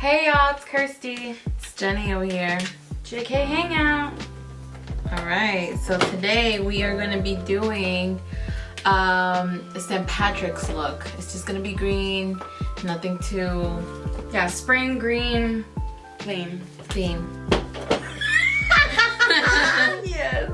Hey y'all, it's Kirsty. It's Jenny over here. JK Hangout. Alright, so today we are going to be doing St. Patrick's look. It's just going to be green, nothing too... Yeah, spring green theme. Yes.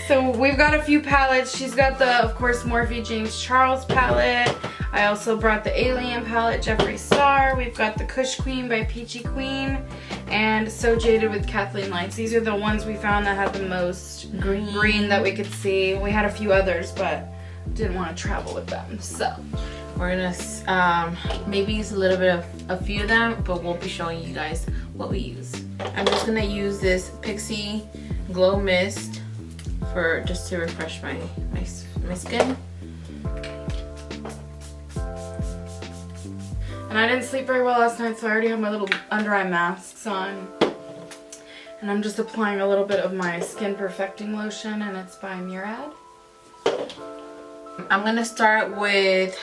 So we've got a few palettes. She's got the, of course, Morphe James Charles palette. I also brought the Alien palette, Jeffree Star. We've got the Kush Queen by Peachy Queen. And So Jaded with Kathleen Lights. These are the ones we found that had the most green that we could see. We had a few others, but didn't want to travel with them. So we're going to maybe use a little bit of a few of them, but we'll be showing you guys what we use. I'm just going to use this Pixie Glow Mist for just to refresh my skin. And I didn't sleep very well last night, so I already have my little under eye masks on. And I'm just applying a little bit of my Skin Perfecting Lotion, and it's by Murad. I'm going to start with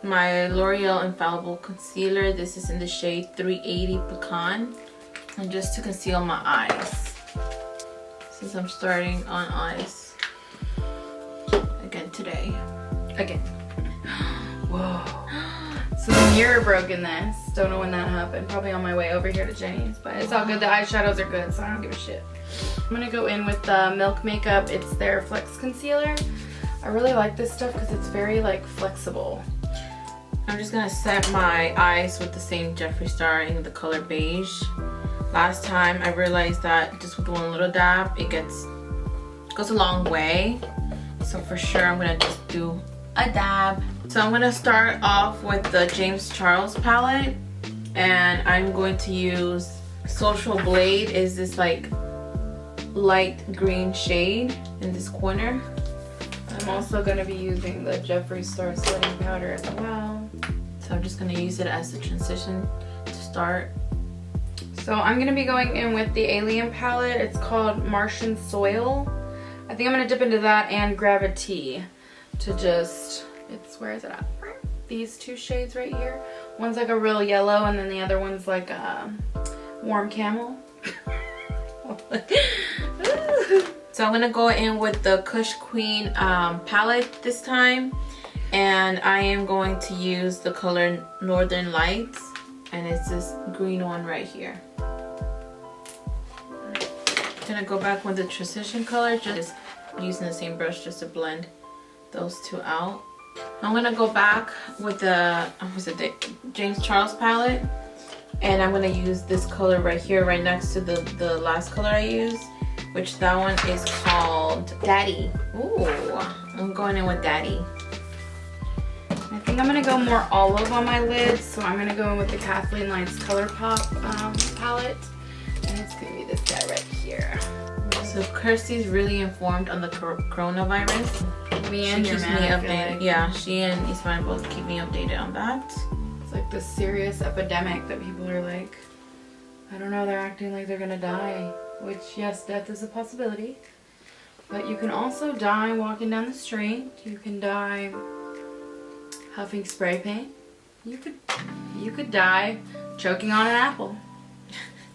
my L'Oreal Infallible Concealer. This is in the shade 380 Pecan. And just to conceal my eyes. Since I'm starting on eyes again today. Again. Whoa. So the mirror broke in this. Don't know when that happened. Probably on my way over here to Jenny's. But it's all good. The eyeshadows are good, so I don't give a shit. I'm going to go in with the Milk Makeup. It's their Flex Concealer. I really like this stuff because it's very like flexible. I'm just going to set my eyes with the same Jeffree Star in the color beige. Last time I realized that just with one little dab, it goes a long way. So for sure I'm going to just do a dab. So I'm going to start off with the James Charles palette, and I'm going to use Social Blade. Is this like light green shade in this corner. I'm also going to be using the Jeffree Star setting powder as well. So I'm just going to use it as a transition to start. So I'm going to be going in with the Alien palette. It's called Martian Soil. I think I'm going to dip into that and Gravity to just, where is it at? These two shades right here. One's like a real yellow, and then the other one's like a warm camel. So I'm going to go in with the Kush Queen palette this time. And I am going to use the color Northern Lights. And it's this green one right here. I'm going to go back with the transition color. Just using the same brush just to blend those two out. I'm going to go back with the James Charles palette. And I'm going to use this color right here, right next to the last color I used. Which that one is called Daddy. Ooh, I'm going in with Daddy. I think I'm going to go more olive on my lids, so I'm going to go in with the Kathleen Lights ColourPop palette. And it's going to be this guy right here. So Kirsty's really informed on the coronavirus. Me and your man, keeps me updated. Yeah, she and Ismael both keep me updated on that. It's like this serious epidemic that people are like, I don't know, they're acting like they're going to die. Which, yes, death is a possibility. But you can also die walking down the street. You can die huffing spray paint. You could die choking on an apple.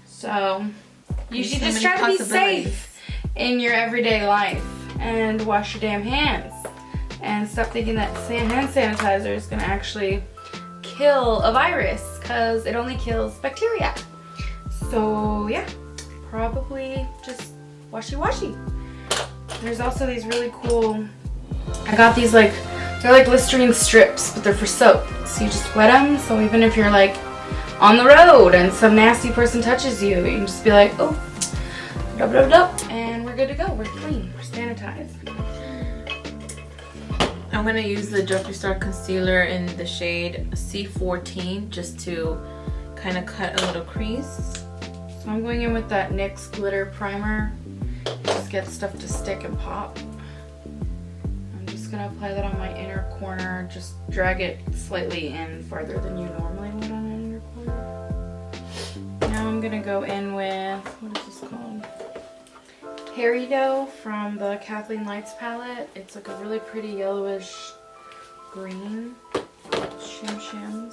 So you should just try to be safe in your everyday life and wash your damn hands. And stop thinking that hand sanitizer is going to actually kill a virus, because it only kills bacteria. So yeah, probably just washy. There's also these really cool, I got these like, they're like Listerine strips, but they're for soap. So you just wet them, so even if you're like on the road and some nasty person touches you, you can just be like, oh, dub dub dub, and we're good to go. We're clean, we're sanitized. I'm going to use the Jeffree Star concealer in the shade C14 just to kind of cut a little crease. So I'm going in with that NYX glitter primer. Just get stuff to stick and pop. I'm just going to apply that on my inner corner. Just drag it slightly in farther than you normally would on an inner corner. Now I'm going to go in with, what is this called? Eyeshadow from the Kathleen Lights palette. It's like a really pretty yellowish green. Shim.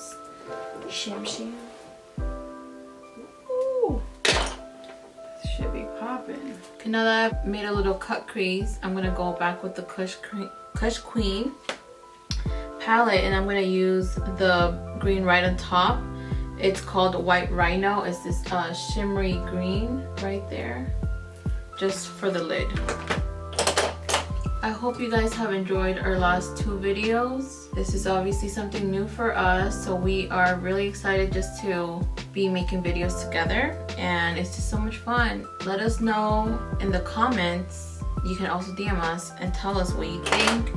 happen. Okay, now that I've made a little cut crease, I'm gonna go back with the Kush Queen palette, and I'm gonna use the green right on top. It's called White Rhino. It's this shimmery green right there, just for the lid. I hope you guys have enjoyed our last 2 videos. This is obviously something new for us, so we are really excited just to be making videos together, and it's just so much fun. Let us know in the comments. You can also DM us and tell us what you think.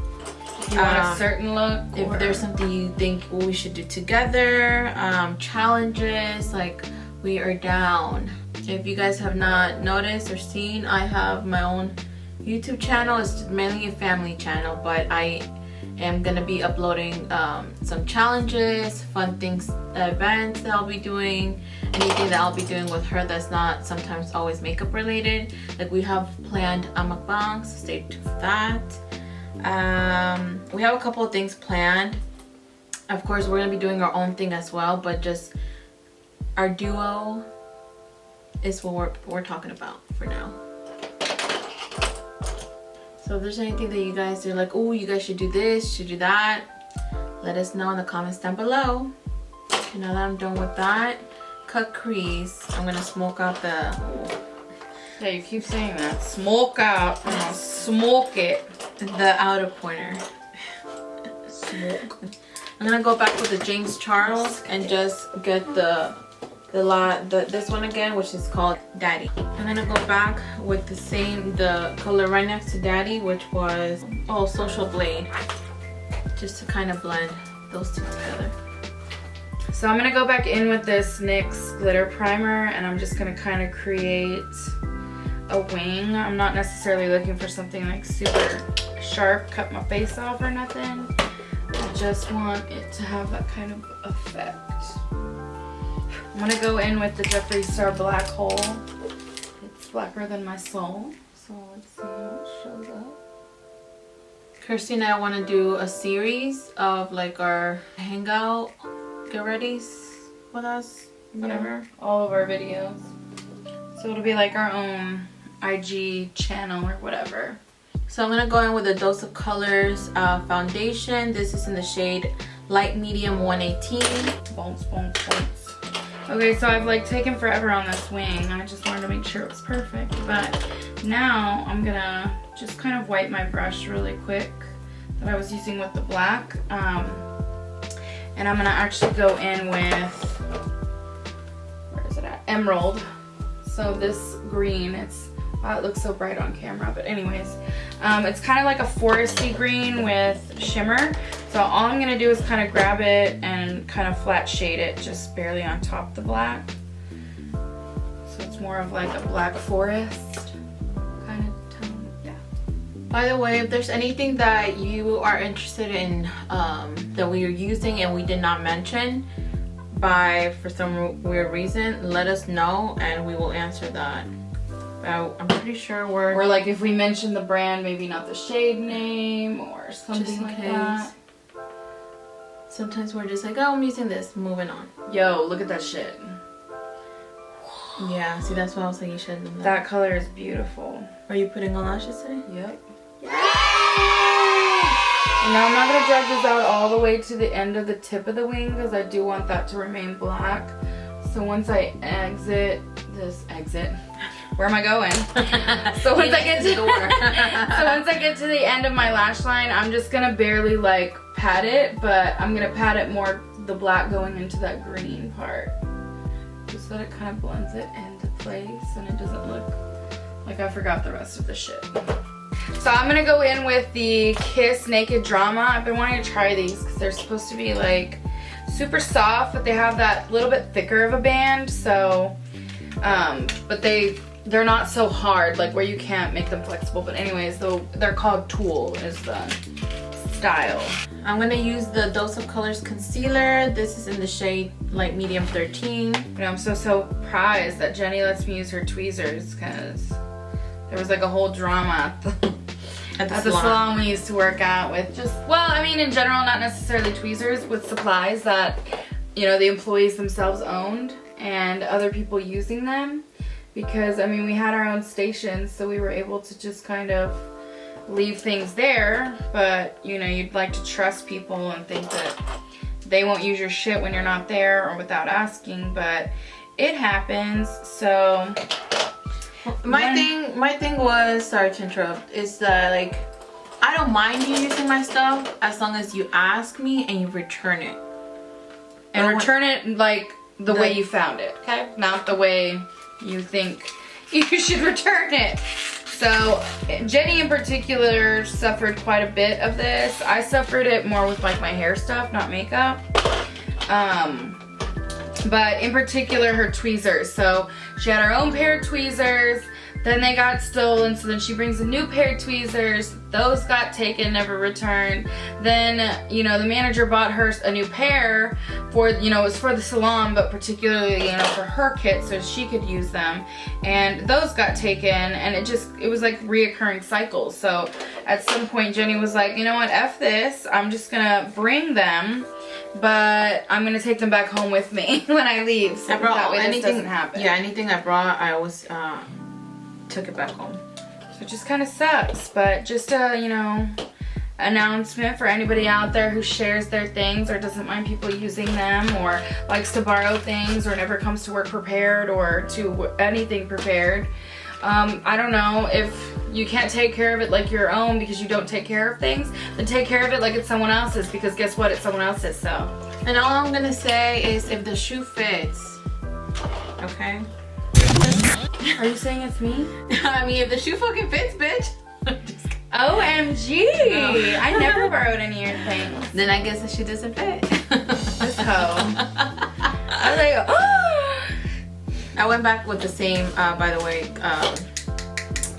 If you want a certain look, if there's something you think we should do together, challenges, like, we are down. If you guys have not noticed or seen, I have my own YouTube channel. It's mainly a family channel, but I am gonna be uploading some challenges, fun things, events that I'll be doing, anything that I'll be doing with her that's not sometimes always makeup related. Like, we have planned mukbangs, so stay tuned for that. We have a couple of things planned. Of course, we're gonna be doing our own thing as well, but just our duo is what we're talking about for now. So if there's anything that you guys are like, oh, you guys should do this, should do that, let us know in the comments down below. Okay, now that I'm done with that cut crease, I'm gonna smoke out the... Yeah, you keep saying that. Smoke out. I'm gonna smoke it. The outer corner. Smoke. I'm gonna go back with the James Charles and just get this one again, which is called Daddy. I'm gonna go back with the color right next to Daddy, which was Social Blade, just to kind of blend those two together. So I'm gonna go back in with this NYX glitter primer, and I'm just gonna kind of create a wing. I'm not necessarily looking for something like super sharp, cut my face off or nothing. I just want it to have that kind of effect. I'm gonna go in with the Jeffree Star Black Hole. It's blacker than my soul, so let's see how it shows up. Kirsty and I want to do a series of like our hangout get readies with us, whatever. Yeah, all of our videos. So it'll be like our own IG channel or whatever. So I'm gonna go in with a Dose of Colors foundation. This is in the shade Light Medium 118. Bones, bones, bones. Okay, so I've like taken forever on this wing. I just wanted to make sure it was perfect. But now I'm gonna just kind of wipe my brush really quick that I was using with the black. And I'm gonna actually go in with, where is it at? Emerald. So this green, it looks so bright on camera, but anyways, it's kind of like a foresty green with shimmer. So all I'm gonna do is kind of grab it and kind of flat shade it just barely on top of the black. So it's more of like a black forest kind of tone, yeah. By the way, if there's anything that you are interested in that we are using and we did not mention for some weird reason, let us know and we will answer that. I'm pretty sure or like if we mention the brand, maybe not the shade name or something like that. Sometimes we're just like, oh, I'm using this, moving on. Yo, look at that shit. Yeah, see, that's why I was like, you should have done that. That color is beautiful. Are you putting on lashes today? Yep. Yay! And now I'm not going to drag this out all the way to the end of the tip of the wing because I do want that to remain black. So once I exit, where am I going? So once I get to the end of my lash line, I'm just gonna barely like pat it, but I'm gonna pat it more the black going into that green part, just so that it kind of blends it into place and it doesn't look like I forgot the rest of the shit. So I'm gonna go in with the Kiss Naked Drama. I've been wanting to try these because they're supposed to be like super soft, but they have that little bit thicker of a band. So, but they're not so hard, like where you can't make them flexible. But anyways, though, they're called Tulle is the style. I'm gonna use the Dose of Colors concealer. This is in the shade Light Medium 13. You know, I'm so surprised that Jenny lets me use her tweezers because there was like a whole drama at the salon we used to work at with just, well, I mean in general, not necessarily tweezers, with supplies that, you know, the employees themselves owned and other people using them because I mean we had our own station, so we were able to just kind of leave things there. But you know, you'd like to trust people and think that they won't use your shit when you're not there or without asking, but it happens. So my thing was, sorry to interrupt, is that like I don't mind you using my stuff as long as you ask me and you return it. And return it like the way you found it, okay? Not the way you think you should return it. So Jenny in particular suffered quite a bit of this. I suffered it more with like my hair stuff, not makeup. But in particular her tweezers. So she had her own pair of tweezers, then they got stolen, so then she brings a new pair of tweezers. Those got taken, never returned. Then, you know, the manager bought her a new pair for, you know, it was for the salon, but particularly, you know, for her kit so she could use them. And those got taken, and it was like reoccurring cycles. So at some point Jenny was like, you know what, F this, I'm just gonna bring them, but I'm gonna take them back home with me when I leave. So I brought that way anything, this doesn't happen. Yeah, anything I brought, I always took it back home. So it just kind of sucks, but just a, you know, announcement for anybody out there who shares their things or doesn't mind people using them or likes to borrow things or never comes to work prepared or to anything prepared. I don't know, if you can't take care of it like your own because you don't take care of things, then take care of it like it's someone else's, because guess what, it's someone else's. So, and all I'm gonna say is if the shoe fits, okay? Are you saying it's me? I mean, if the shoe fucking fits, bitch. OMG! No. I never borrowed any of your things. Then I guess the shoe doesn't fit. This hoe. I was like, oh! I went back with the same, by the way,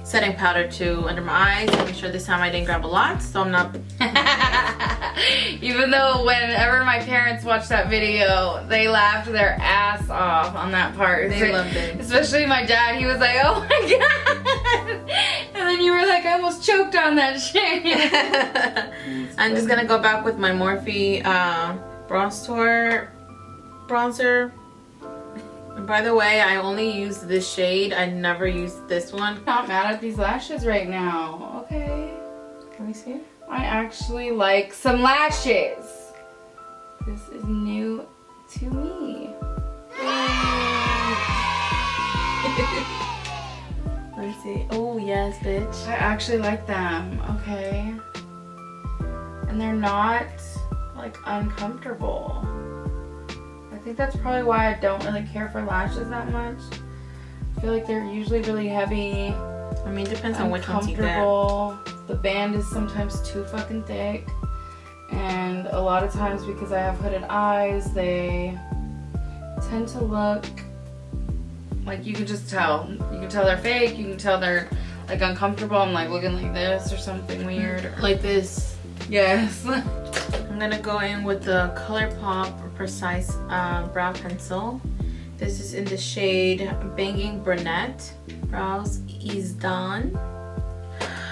setting powder to under my eyes to make sure this time I didn't grab a lot, so I'm not. Even though whenever my parents watched that video, they laughed their ass off on that part. They loved it. Especially my dad, he was like, oh my god! And then you were like, I almost choked on that shit. I'm just gonna go back with my Morphe bronzer. And by the way, I only use this shade. I never used this one. Not mad at these lashes right now, okay? Let me see. I actually like some lashes. This is new to me. Let me see. Oh yes, bitch. I actually like them, okay? And they're not like uncomfortable. I think that's probably why I don't really care for lashes that much. I feel like they're usually really heavy. I mean, it depends on which ones you get. The band is sometimes too fucking thick. And a lot of times because I have hooded eyes, they tend to look like, you can just tell. You can tell they're fake, you can tell they're like uncomfortable. I'm like looking like this or something weird. Or like this. Yes. I'm gonna go in with the ColourPop Precise brow pencil. This is in the shade Banging Brunette. Brows is done.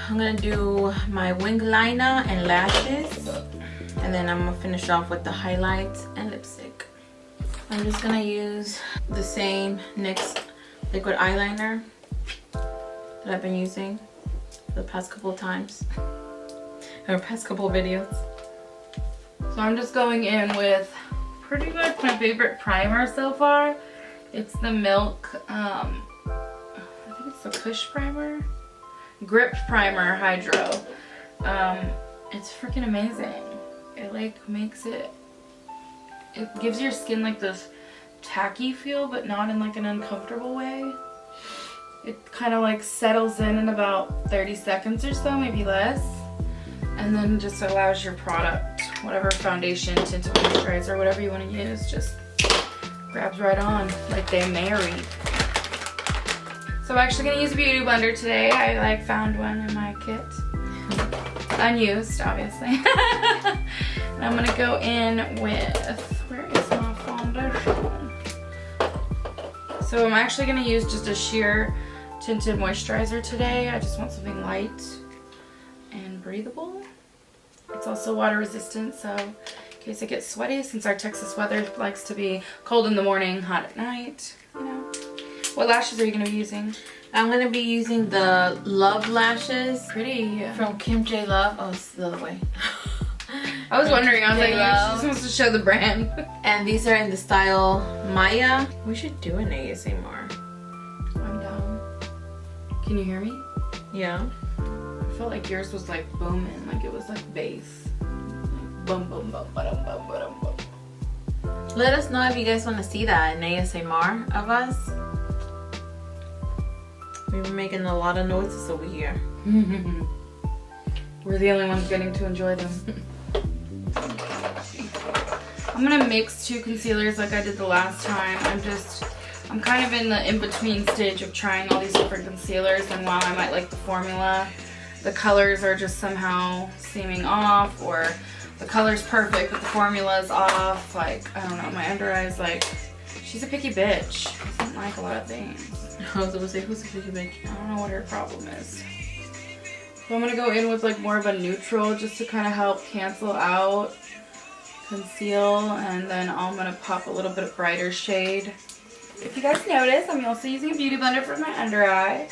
I'm gonna do my wing liner and lashes, and then I'm gonna finish off with the highlights and lipstick. I'm just gonna use the same NYX liquid eyeliner that I've been using for the past couple of times, or past couple of videos. So I'm just going in with pretty much my favorite primer so far. It's the Milk, I think it's the Kush primer? Grip Primer Hydro. It's freaking amazing. It like makes it gives your skin like this tacky feel, but not in like an uncomfortable way. It kind of like settles in about 30 seconds or so, maybe less. And then just allows your product, whatever foundation, tinted moisturizer, whatever you want to use, just grabs right on like they married. So I'm actually gonna use a beauty blender today. I like found one in my kit. Unused, obviously. And I'm gonna go in with, where is my foundation? So I'm actually gonna use just a sheer tinted moisturizer today. I just want something light and breathable. It's also water resistant, so in case it gets sweaty, since our Texas weather likes to be cold in the morning, hot at night, you know. What lashes are you gonna be using? I'm gonna be using the Love lashes Pretty. from Kim J Love. Oh, it's the other way. I was wondering, I was like, Love. she's supposed to show the brand. And these are in the style Maya. We should do an ASMR. I'm down. Can you hear me? Yeah. I felt like yours was like booming, like it was like bass. Boom, boom, boom, ba-dum, boom, ba-dum, boom. Let us know if you guys want to see that, an ASMR of us. We were making a lot of noises over here. We're the only ones getting to enjoy them. I'm gonna mix two concealers like I did the last time. I'm kind of in the in-between stage of trying all these different concealers, and while I might like the formula, the colors are just somehow seeming off, or the color's perfect but the formula's off. Like, I don't know, my under eye's like, she's a picky bitch. She doesn't like a lot of things. I was gonna say, who's a picky bitch? I don't know what her problem is. So I'm gonna go in with like more of a neutral just to kind of help cancel out, conceal, and then I'm gonna pop a little bit of brighter shade. If you guys notice, I'm also using a beauty blender for my under eye.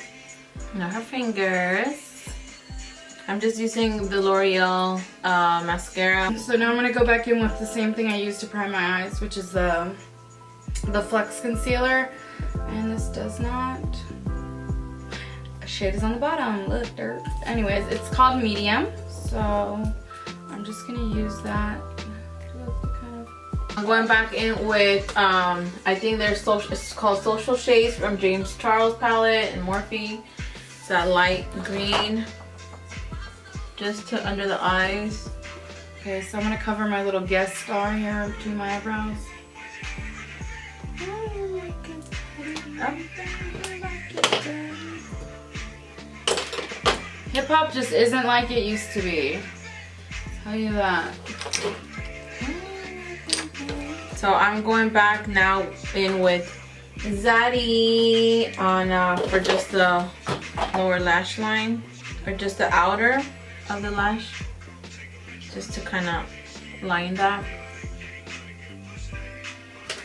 Not her fingers. I'm just using the L'Oreal mascara. So now I'm gonna go back in with the same thing I used to prime my eyes, which is the Flex Concealer. And this does not. A shade is on the bottom. Look, dirt. Anyways, it's called Medium. So I'm just gonna use that. I'm going back in with, I think it's called Social Shades from James Charles palette and Morphe. It's that light green. Just to under the eyes. Okay, so I'm gonna cover my little guest star here between my eyebrows. Hip hop just isn't like it used to be. I'll tell you that. So I'm going back now in with Zaddy on for just the lower lash line, or just the outer of the lash, just to kind of line that.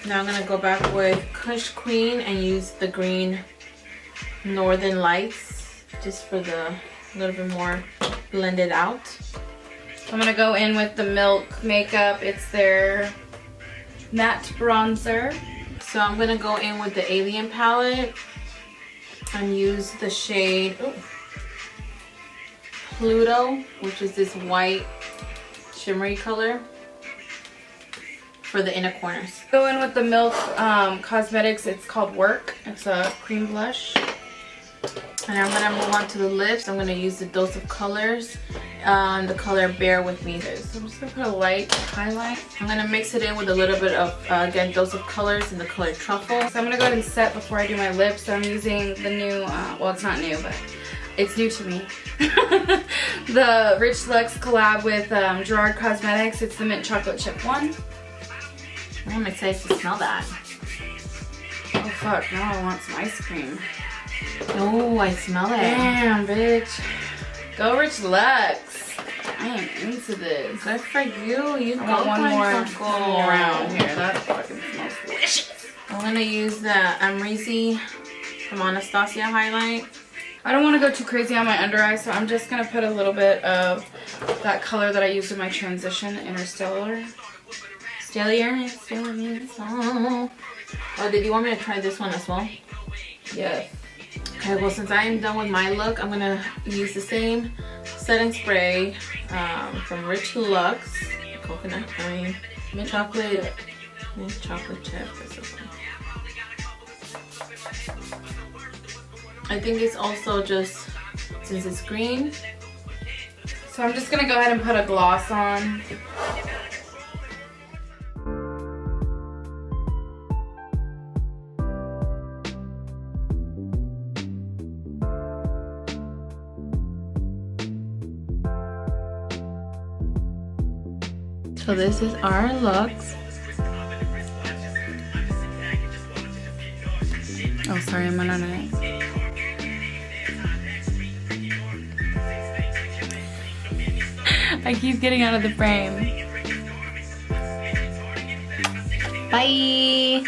Now I'm gonna go back with Kush Queen and use the green Northern Lights just for the little bit more blended out. I'm gonna go in with the Milk makeup. It's their matte bronzer. So I'm gonna go in with the Alien palette and use the shade Pluto, which is this white shimmery color for the inner corners. Go in with the Milk Cosmetics. It's called Work. It's a cream blush. And I'm gonna move on to the lips. I'm gonna use the Dose of Colors, the color Bear With Me. So I'm just gonna put a light highlight. I'm gonna mix it in with a little bit of, again, Dose of Colors in the color Truffle. So I'm gonna go ahead and set before I do my lips. So I'm using the new, well, it's not new, but it's new to me. The Rich Luxe collab with Gerard Cosmetics. It's the Mint Chocolate Chip one. I'm excited to smell that. Oh fuck, now I want some ice cream. Oh, I smell it. Damn, bitch. Go Rich Luxe. I am into this. Good for you. You I go want one more go around here. That fucking smells delicious. I'm gonna use the Amrezy from Anastasia highlight. I don't want to go too crazy on my under eye, so I'm just going to put a little bit of that color that I used in my transition, Interstellar. Oh, did you want me to try this one as well? Yes. Okay, well, since I am done with my look, I'm going to use the same setting spray from Rich Luxe. Coconut, mint chocolate chip. This is one. I think it's also just, since it's green. So I'm just going to go ahead and put a gloss on. So this is our looks. Oh, sorry, I'm on it. I keep getting out of the frame. Bye.